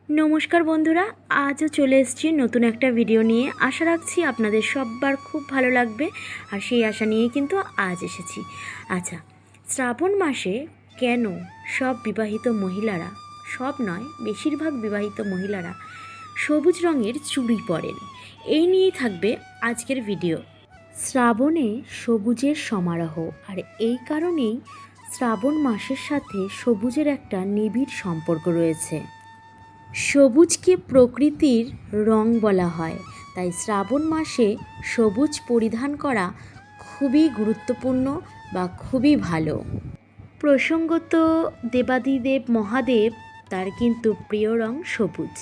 নমস্কার বন্ধুরা, আজও চলে এসেছি নতুন একটা ভিডিও নিয়ে। আশা রাখছি আপনাদের সবার খুব ভালো লাগবে, আর সেই আশা নিয়েই কিন্তু আজ এসেছি। আচ্ছা, শ্রাবণ মাসে কেন সব বিবাহিত মহিলারা, সব নয় বেশিরভাগ বিবাহিত মহিলারা সবুজ রঙের চুড়ি পরেন, এই নিয়েই থাকবে আজকের ভিডিও। শ্রাবণে সবুজের সমারোহ, আর এই কারণেই শ্রাবণ মাসের সাথে সবুজের একটা নিবিড় সম্পর্ক রয়েছে। সবুজকে প্রকৃতির রং বলা হয়, তাই শ্রাবণ মাসে সবুজ পরিধান করা খুবই গুরুত্বপূর্ণ বা খুবই ভালো। প্রসঙ্গত দেবাদিদেব মহাদেব, তার কিন্তু প্রিয় রং সবুজ,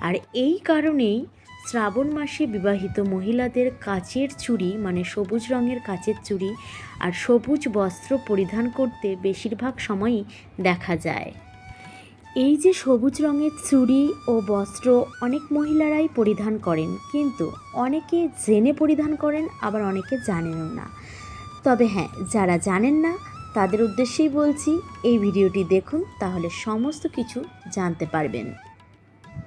আর এই কারণেই শ্রাবণ মাসে বিবাহিত মহিলাদের কাচের চুড়ি মানে সবুজ রঙের কাচের চুড়ি আর সবুজ বস্ত্র পরিধান করতে বেশিরভাগ সময়ই দেখা যায়। এই যে সবুজ রঙের চুড়ি ও বস্ত্র অনেক মহিলারাই পরিধান করেন, কিন্তু অনেকে জেনে পরিধান করেন, আবার অনেকে জানেনও না। তবে হ্যাঁ, যারা জানেন না তাদের উদ্দেশ্যেই বলছি, এই ভিডিওটি দেখুন, তাহলে সমস্ত কিছু জানতে পারবেন।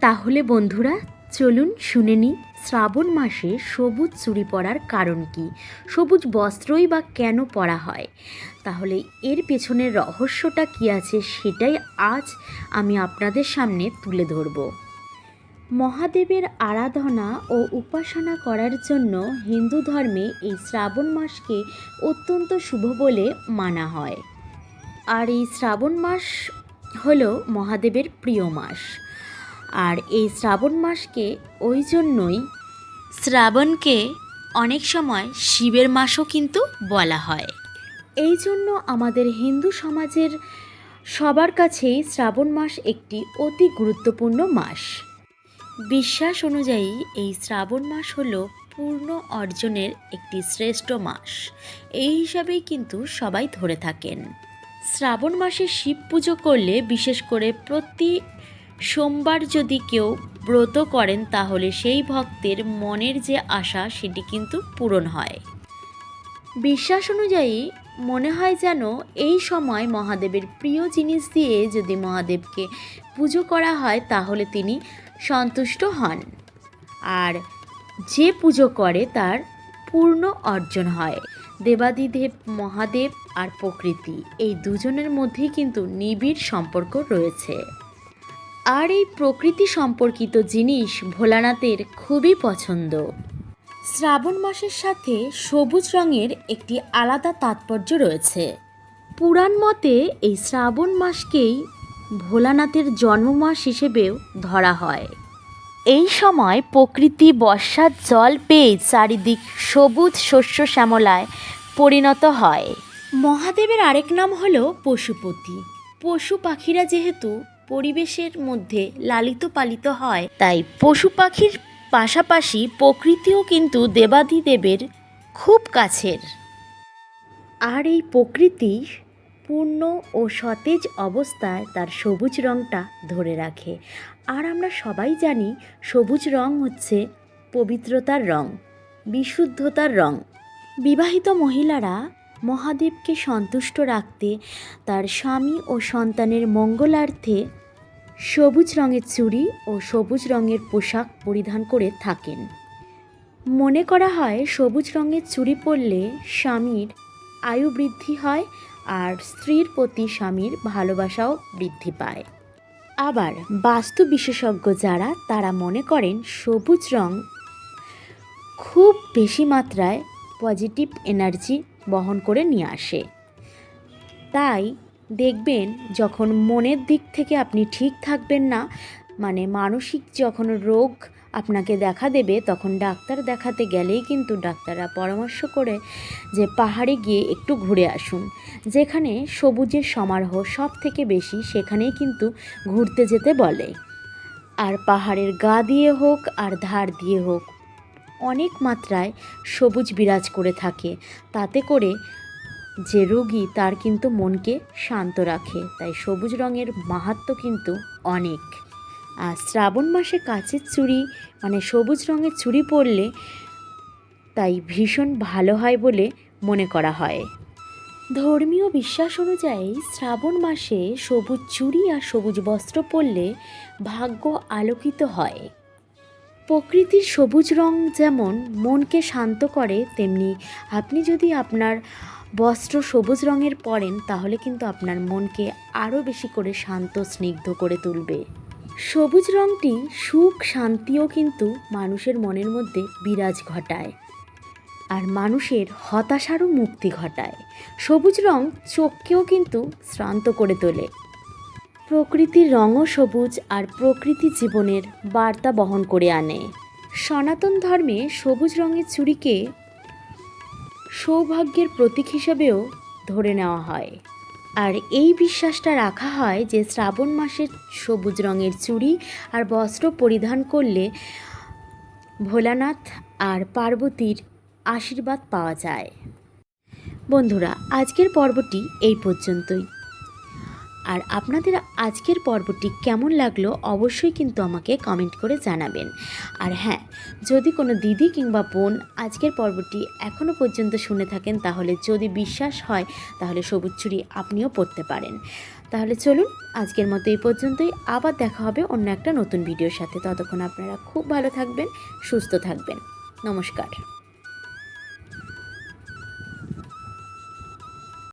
তাহলে বন্ধুরা চলুন শুনে নিই, শ্রাবণ মাসে সবুজ চুড়ি পরার কারণ কি, সবুজ বস্ত্রই বা কেন পরা হয়। তাহলে এর পেছনের রহস্যটা কী আছে সেটাই আজ আমি আপনাদের সামনে তুলে ধরব। মহাদেবের আরাধনা ও উপাসনা করার জন্য হিন্দু ধর্মে এই শ্রাবণ মাসকে অত্যন্ত শুভ বলে মানা হয়। আর এই শ্রাবণ মাস হলো মহাদেবের প্রিয় মাস, আর এই শ্রাবণ মাসকে ওই জন্যই শ্রাবণকে অনেক সময় শিবের মাসও কিন্তু বলা হয়। এই জন্য আমাদের হিন্দু সমাজের সবার কাছেই শ্রাবণ মাস একটি অতি গুরুত্বপূর্ণ মাস। বিশ্বাস অনুযায়ী এই শ্রাবণ মাস হলো পূর্ণ অর্জনের একটি শ্রেষ্ঠ মাস, এই হিসাবেই কিন্তু সবাই ধরে থাকেন। শ্রাবণ মাসে শিব পুজো করলে, বিশেষ করে প্রতি সোমবার যদি কেউ ব্রত করেন, তাহলে সেই ভক্তের মনের যে আশা সেটি কিন্তু পূরণ হয়। বিশ্বাস অনুযায়ী মনে হয় যেন এই সময় মহাদেবের প্রিয় জিনিস দিয়ে যদি মহাদেবকে পুজো করা হয় তাহলে তিনি সন্তুষ্ট হন, আর যে পুজো করে তার পূর্ণ অর্জন হয়। দেবাদিদেব মহাদেব আর প্রকৃতি, এই দুজনের মধ্যেই কিন্তু নিবিড় সম্পর্ক রয়েছে, আর এই প্রকৃতি সম্পর্কিত জিনিস ভোলানাথের খুবই পছন্দ। শ্রাবণ মাসের সাথে সবুজ রঙের একটি আলাদা তাৎপর্য রয়েছে। পুরাণ মতে এই শ্রাবণ মাসকেই ভোলানাথের জন্মমাস হিসেবেও ধরা হয়। এই সময় প্রকৃতি বর্ষার জল পেয়ে চারিদিক সবুজ শস্য শ্যামলায় পরিণত হয়। মহাদেবের আরেক নাম হলো পশুপতি। পশু পাখিরা যেহেতু পরিবেশের মধ্যে লালিত পালিত হয়, তাই পশু পাখির পাশাপাশি প্রকৃতিও কিন্তু দেবাদিদেবের খুব কাছের, আর এই প্রকৃতি পূর্ণ ও সতেজ অবস্থায় তার সবুজ রঙটা ধরে রাখে। আর আমরা সবাই জানি সবুজ রং হচ্ছে পবিত্রতার রং, বিশুদ্ধতার রং। বিবাহিত মহিলারা মহাদেবকে সন্তুষ্ট রাখতে তার স্বামী ও সন্তানের মঙ্গলার্থে সবুজ রঙের চুড়ি ও সবুজ রঙের পোশাক পরিধান করে থাকেন। মনে করা হয় সবুজ রঙের চুড়ি পরলে স্বামীর আয়ু বৃদ্ধি হয়, আর স্ত্রীর প্রতি স্বামীর ভালোবাসাও বৃদ্ধি পায়। আবার বাস্তু বিশেষজ্ঞ যারা, তারা মনে করেন সবুজ রং খুব বেশি মাত্রায় পজিটিভ এনার্জি বহন করে নিয়ে আসে। তাই দেখবেন যখন মনের দিক থেকে আপনি ঠিক থাকবেন না, মানে মানসিক যখন রোগ আপনাকে দেখা দেবে, তখন ডাক্তার দেখাতে গেলেই কিন্তু ডাক্তাররা পরামর্শ করে যে পাহাড়ে গিয়ে একটু ঘুরে আসুন। যেখানে সবুজের সমারোহ সব থেকে বেশি, সেখানেই কিন্তু ঘুরতে যেতে বলে। আর পাহাড়ের গা দিয়ে হোক আর ধার দিয়ে হোক, অনেক মাত্রায় সবুজ বিরাজ করে থাকে, তাতে করে যে রোগী তার কিন্তু মনকে শান্ত রাখে। তাই সবুজ রঙের মাহাত্ম্য কিন্তু অনেক। আর শ্রাবণ মাসে কাচের চুড়ি মানে সবুজ রঙের চুড়ি পরলে তাই ভীষণ ভালো হয় বলে মনে করা হয়। ধর্মীয় বিশ্বাস অনুযায়ী শ্রাবণ মাসে সবুজ চুড়ি আর সবুজ বস্ত্র পরলে ভাগ্য আলোকিত হয়। প্রকৃতির সবুজ রং যেমন মনকে শান্ত করে, তেমনি আপনি যদি আপনার বস্ত্র সবুজ রঙের পরেন তাহলে কিন্তু আপনার মনকে আরও বেশি করে শান্ত স্নিগ্ধ করে তুলবে। সবুজ রঙটি সুখ শান্তিও কিন্তু মানুষের মনের মধ্যে বিরাজ ঘটায় আর মানুষের হতাশারও মুক্তি ঘটায়। সবুজ রং চোখকেও কিন্তু শ্রান্ত করে তোলে। প্রকৃতির রঙও সবুজ আর প্রকৃতি জীবনের বার্তা বহন করে আনে। সনাতন ধর্মে সবুজ রঙের চুড়িকে সৌভাগ্যের প্রতীক হিসেবেও ধরে নেওয়া হয়। আর এই বিশ্বাসটা রাখা হয় যে শ্রাবণ মাসে সবুজ রঙের চুড়ি আর বস্ত্র পরিধান করলে ভোলানাথ আর পার্বতীর আশীর্বাদ পাওয়া যায়। বন্ধুরা, আজকের পর্বটি এই পর্যন্তই। আর আপনাদের আজকের পর্বটি কেমন লাগলো অবশ্যই কিন্তু আমাকে কমেন্ট করে জানাবেন। আর হ্যাঁ, যদি কোনো দিদি কিংবা বোন আজকের পর্বটি এখনও পর্যন্ত শুনে থাকেন তাহলে যদি বিশ্বাস হয় তাহলে সবুজ চুড়ি আপনিও পরতে পারেন। তাহলে চলুন আজকের মতো এই পর্যন্তই। আবার দেখা হবে অন্য একটা নতুন ভিডিওর সাথে। ততক্ষণ আপনারা খুব ভালো থাকবেন, সুস্থ থাকবেন। নমস্কার।